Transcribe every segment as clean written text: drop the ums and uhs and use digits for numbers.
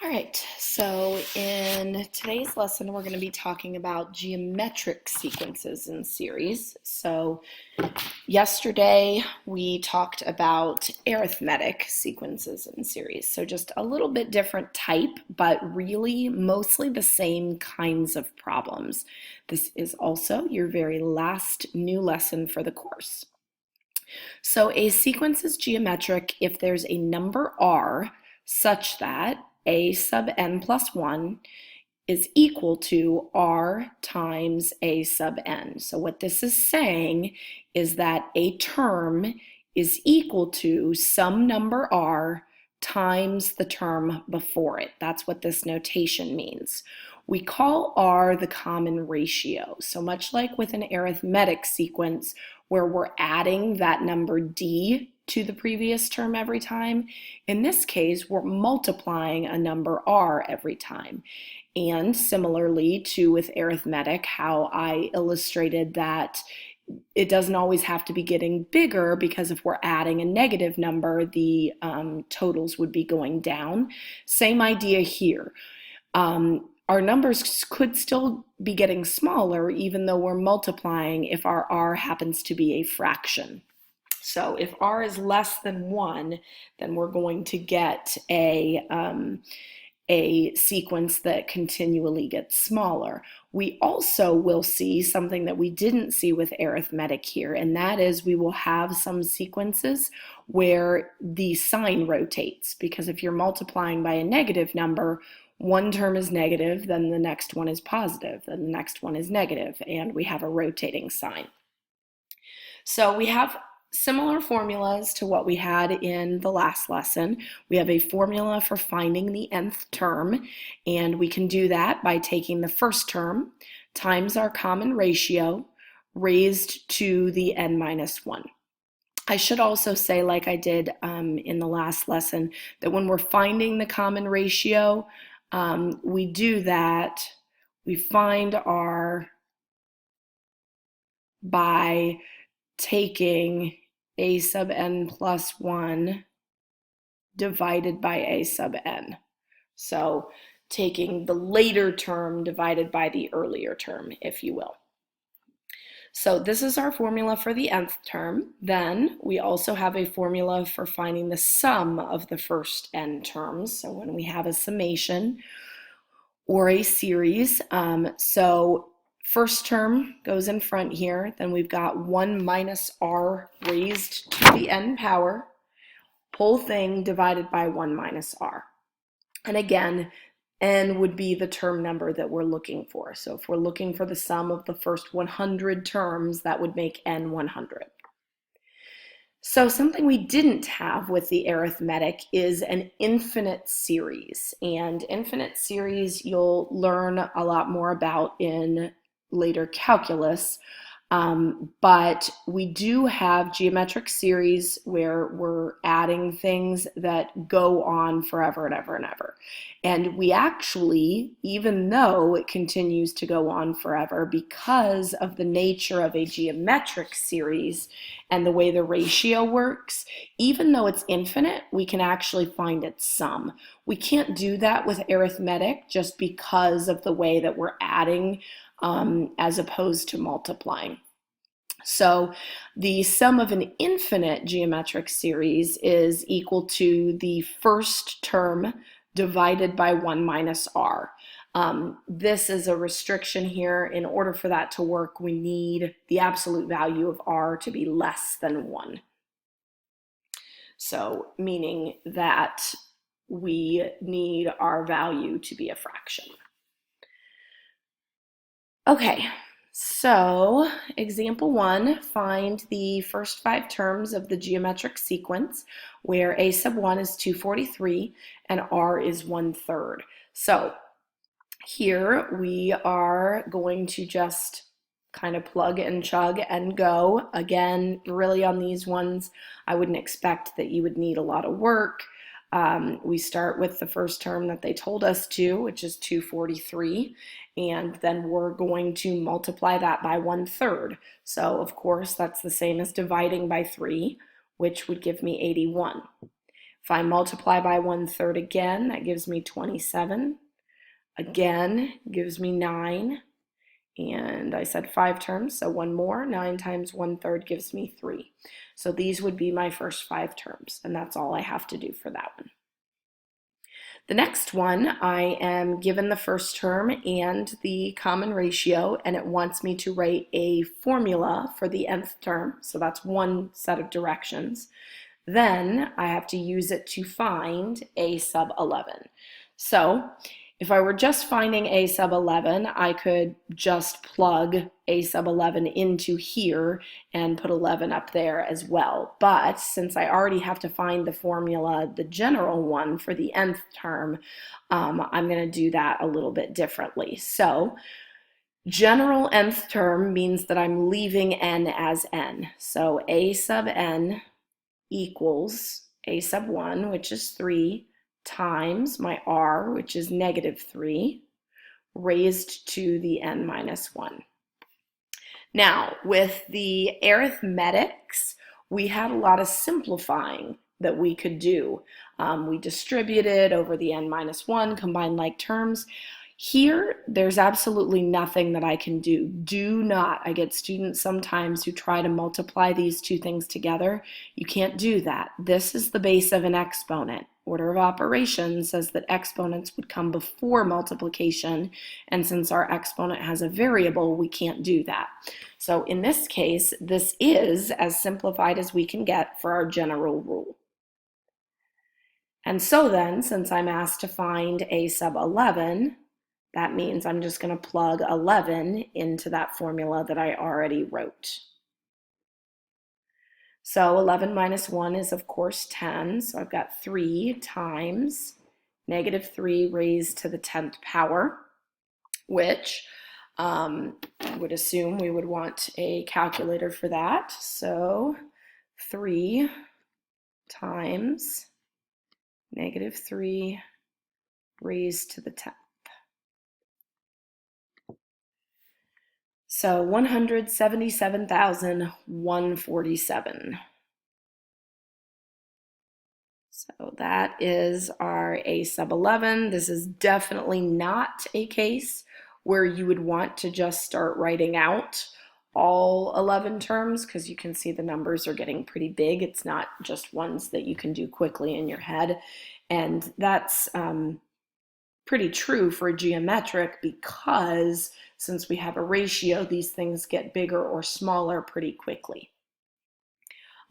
All right, so in today's lesson, we're going to be talking about geometric sequences in series. So yesterday, we talked about arithmetic sequences in series. So just a little bit different type, but really mostly the same kinds of problems. This is also your very last new lesson for the course. So a sequence is geometric if there's a number r such that a sub n plus 1 is equal to r times a sub n. So what this is saying is that a term is equal to some number r times the term before it. That's what this notation means. We call r the common ratio. So much like with an arithmetic sequence where we're adding that number d to the previous term every time, in this case, we're multiplying a number r every time. And similarly to with arithmetic, how I illustrated that it doesn't always have to be getting bigger, because if we're adding a negative number, the totals would be going down. Same idea here. Our numbers could still be getting smaller even though we're multiplying if our r happens to be a fraction. So if r is less than 1, then we're going to get a sequence that continually gets smaller. We also will see something that we didn't see with arithmetic here, and that is we will have some sequences where the sign rotates, because if you're multiplying by a negative number, one term is negative, then the next one is positive, then the next one is negative, and we have a rotating sign. So we have similar formulas to what we had in the last lesson. We have a formula for finding the nth term, and we can do that by taking the first term times our common ratio raised to the n minus 1. I should also say, like I did in the last lesson, that when we're finding the common ratio, we do that, we find r by taking a sub n plus 1 divided by a sub n. So taking the later term divided by the earlier term, if you will. So this is our formula for the nth term. Then we also have a formula for finding the sum of the first n terms. So when we have a summation or a series, so first term goes in front here, then we've got 1 minus r raised to the n power, whole thing divided by 1 minus r. And again, n would be the term number that we're looking for. So if we're looking for the sum of the first 100 terms, that would make n 100. So something we didn't have with the arithmetic is an infinite series. And infinite series you'll learn a lot more about in later calculus, but we do have geometric series where we're adding things that go on forever and ever and ever. And we actually, even though it continues to go on forever because of the nature of a geometric series and the way the ratio works, even though it's infinite, we can actually find its sum. We can't do that with arithmetic just because of the way that we're adding as opposed to multiplying. So the sum of an infinite geometric series is equal to the first term divided by 1 minus r. This is a restriction here. In order for that to work, we need the absolute value of r to be less than 1. So meaning that we need our value to be a fraction. Okay, so example 1, find the first 5 terms of the geometric sequence where a sub 1 is 243 and r is 1/3. So here we are going to just kind of plug and chug and go. Again, really on these ones, I wouldn't expect that you would need a lot of work. We start with the first term that they told us to, which is 243, and then we're going to multiply that by 1/3. So of course that's the same as dividing by 3, which would give me 81. If I multiply by 1/3 again, that gives me 27. Again, gives me 9. And I said 5 terms, so one more. 9 times 1/3 gives me 3. So these would be my first 5 terms, and that's all I have to do for that one. The next one, I am given the first term and the common ratio, and it wants me to write a formula for the nth term. So that's one set of directions. Then I have to use it to find a sub 11. So if I were just finding a sub 11, I could just plug a sub 11 into here and put 11 up there as well. But since I already have to find the formula, the general one for the nth term, I'm going to do that a little bit differently. So general nth term means that I'm leaving n as n. So a sub n equals a sub 1, which is 3, times my r, which is -3, raised to the n minus 1. Now, with the arithmetics, we had a lot of simplifying that we could do. We distributed over the n minus 1, combined like terms. Here, there's absolutely nothing that I can do. Do not. I get students sometimes who try to multiply these two things together. You can't do that. This is the base of an exponent. Order of operations says that exponents would come before multiplication, and since our exponent has a variable, we can't do that. So in this case, this is as simplified as we can get for our general rule. And so then, since I'm asked to find a sub 11, that means I'm just going to plug 11 into that formula that I already wrote. So 11 minus 1 is, of course, 10. So I've got 3 times -3 raised to the 10th power, which I would assume we would want a calculator for that. So 3 times -3 raised to the 10th. So 177,147. So that is our a sub 11. This is definitely not a case where you would want to just start writing out all 11 terms, because you can see the numbers are getting pretty big. It's not just ones that you can do quickly in your head. And that's pretty true for geometric, because since we have a ratio, these things get bigger or smaller pretty quickly.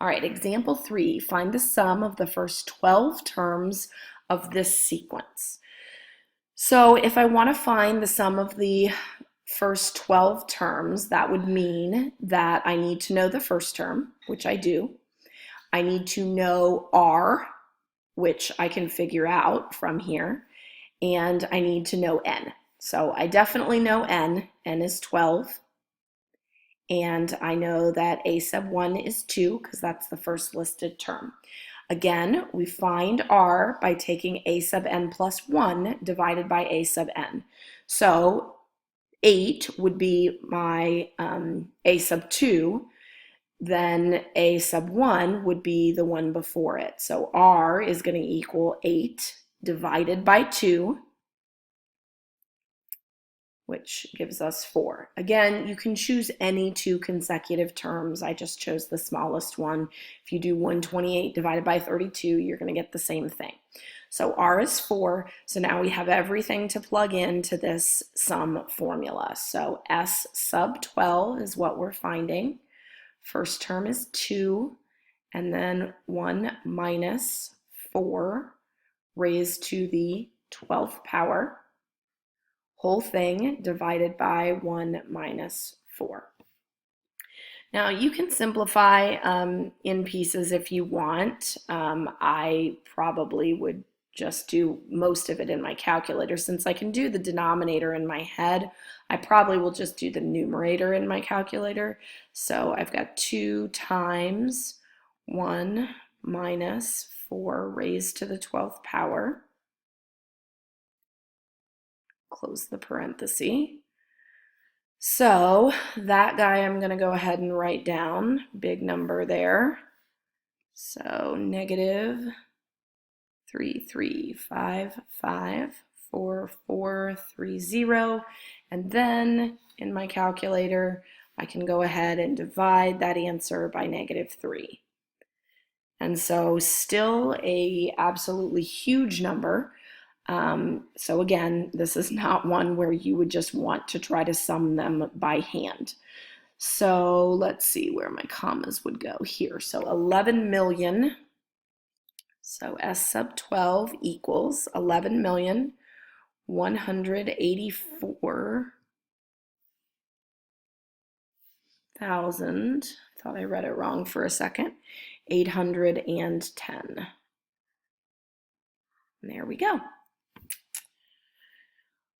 All right, example 3, find the sum of the first 12 terms of this sequence. So if I want to find the sum of the first 12 terms, that would mean that I need to know the first term, which I do. I need to know r, which I can figure out from here. And I need to know n. So I definitely know n. N is 12. And I know that a sub 1 is 2, because that's the first listed term. Again, we find r by taking a sub n plus 1 divided by a sub n. So 8 would be my a sub 2. Then a sub 1 would be the one before it. So r is going to equal 8 divided by 2, which gives us 4. Again, you can choose any two consecutive terms. I just chose the smallest one. If you do 128 divided by 32, you're going to get the same thing. So r is 4. So now we have everything to plug into this sum formula. So s sub 12 is what we're finding. First term is 2, and then 1 minus 4 raised to the 12th power, whole thing divided by 1 minus 4. Now you can simplify in pieces if you want. I probably would just do most of it in my calculator. Since I can do the denominator in my head, I probably will just do the numerator in my calculator. So I've got 2 times 1 minus 4 raised to the 12th power. Close the parenthesis. So that guy I'm going to go ahead and write down, big number there. So negative 33554430, and then in my calculator I can go ahead and divide that answer by -3. And so still a absolutely huge number. So again, this is not one where you would just want to try to sum them by hand. So let's see where my commas would go here. So 11 million, so S sub 12 equals 11,184,000, I thought I read it wrong for a second, 810. And there we go.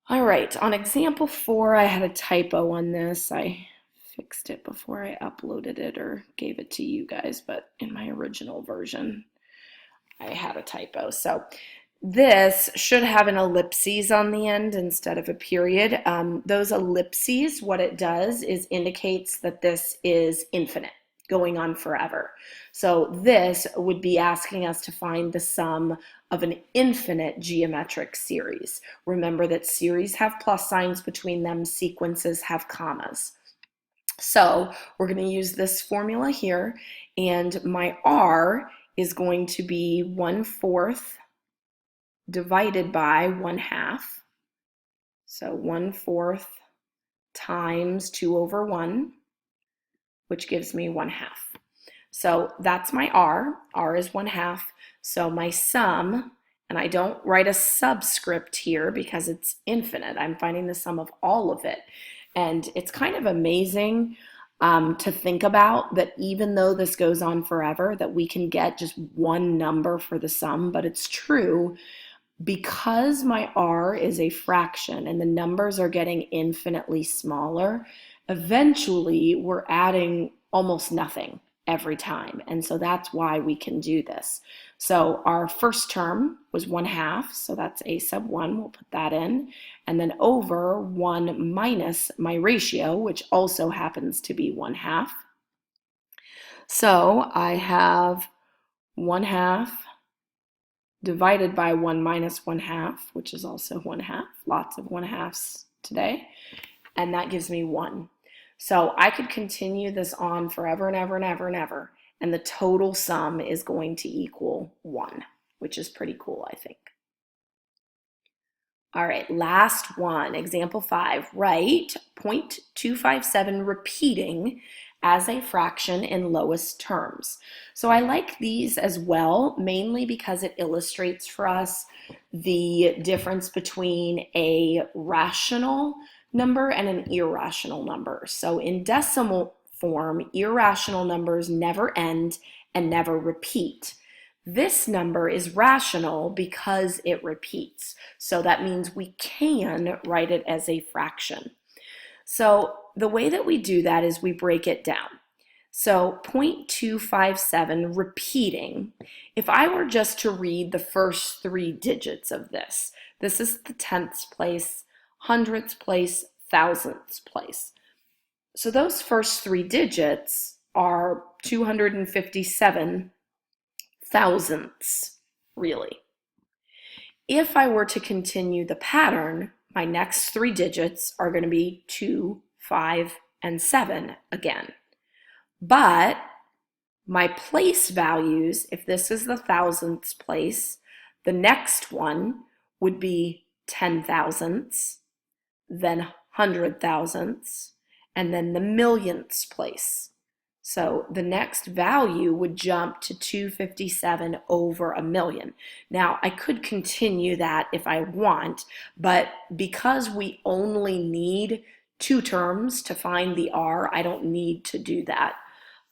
All right, on example 4, I had a typo on this. I fixed it before I uploaded it or gave it to you guys, but in my original version, I had a typo. So this should have an ellipses on the end instead of a period. Those ellipses, what it does is indicates that this is infinite, going on forever. So this would be asking us to find the sum of an infinite geometric series. Remember that series have plus signs between them, sequences have commas. So we're going to use this formula here, and my R is going to be 1/4 divided by 1/2. So 1/4 times 2/1, which gives me 1/2. So that's my R. R is 1/2. So my sum, and I don't write a subscript here because it's infinite. I'm finding the sum of all of it. And it's kind of amazing to think about that even though this goes on forever, that we can get just one number for the sum, but it's true because my R is a fraction and the numbers are getting infinitely smaller. Eventually, we're adding almost nothing every time. And so that's why we can do this. So our first term was 1/2, so that's a sub 1, we'll put that in, and then over 1 minus my ratio, which also happens to be 1/2. So I have 1/2 divided by 1 minus 1/2, which is also 1/2, lots of 1/2s today, and that gives me 1. So I could continue this on forever and ever and ever and ever, and the total sum is going to equal 1, which is pretty cool, I think. All right, last one, example 5. Write 0.257 repeating as a fraction in lowest terms. So I like these as well, mainly because it illustrates for us the difference between a rational number and an irrational number. So in decimal form, irrational numbers never end and never repeat. This number is rational because it repeats. So that means we can write it as a fraction. So the way that we do that is we break it down. So 0.257 repeating, if I were just to read the first 3 digits of this, this is the tenths place, hundredths place, thousandths place. So those first 3 digits are 257 thousandths, really. If I were to continue the pattern, my next 3 digits are going to be 2, 5, and 7 again. But my place values, if this is the thousandths place, the next one would be 10 thousandths, then 100 thousandths, and then the millionths place. So the next value would jump to 257 over a million. Now, I could continue that if I want, but because we only need 2 terms to find the R, I don't need to do that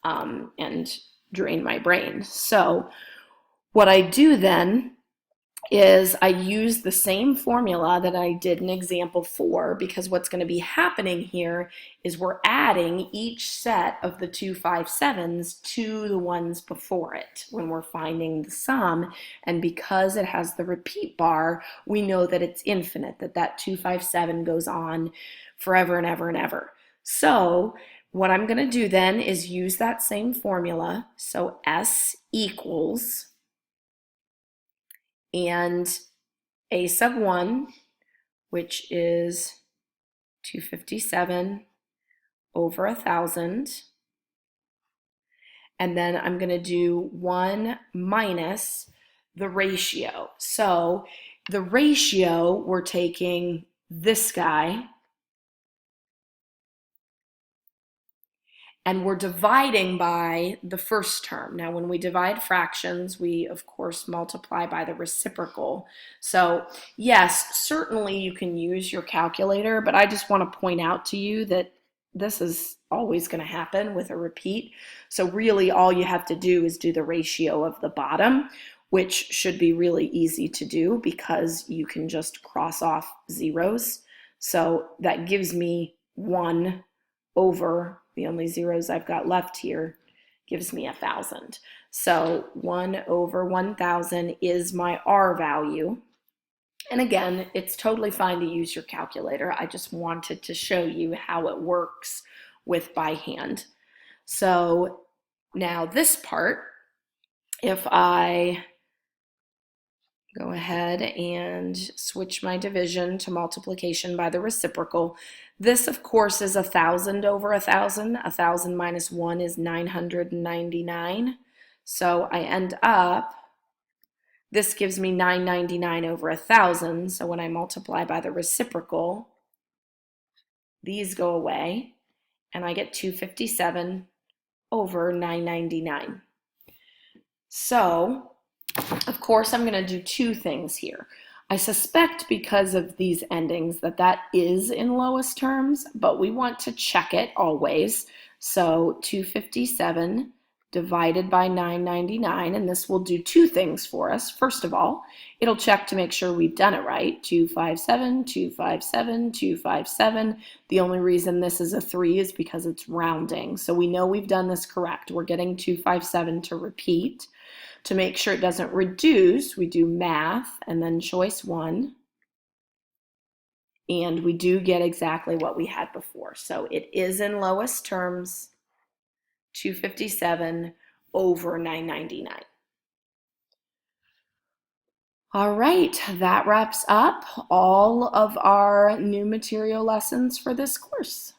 and drain my brain. So what I do then is I use the same formula that I did in example 4, because what's going to be happening here is we're adding each set of the 257s to the ones before it when we're finding the sum, and because it has the repeat bar, we know that it's infinite, that 257 goes on forever and ever and ever. So what I'm going to do then is use that same formula. So S equals and a sub 1, which is 257 over 1,000. And then I'm going to do 1 minus the ratio. So the ratio, we're taking this guy, and we're dividing by the first term. Now, when we divide fractions, we, of course, multiply by the reciprocal. So, yes, certainly you can use your calculator, but I just want to point out to you that this is always going to happen with a repeat. So really all you have to do is do the ratio of the bottom, which should be really easy to do because you can just cross off zeros. So that gives me 1 over, the only zeros I've got left here, gives me 1,000. So 1 over 1,000 is my R value. And again, it's totally fine to use your calculator. I just wanted to show you how it works with by hand. So now this part, if I go ahead and switch my division to multiplication by the reciprocal, this of course is 1,000 over 1,000. 1,000 minus 1 is 999. So I end up, this gives me 999 over 1,000. So when I multiply by the reciprocal, these go away and I get 257 over 999. So, of course, I'm going to do 2 things here. I suspect because of these endings that is in lowest terms, but we want to check it always. So 257 divided by 999, and this will do 2 things for us. First of all, it'll check to make sure we've done it right. 257, 257, 257. The only reason this is a 3 is because it's rounding. So we know we've done this correct. We're getting 257 to repeat. To make sure it doesn't reduce, we do math and then choice 1. And we do get exactly what we had before. So it is in lowest terms, 257 over 999. All right, that wraps up all of our new material lessons for this course.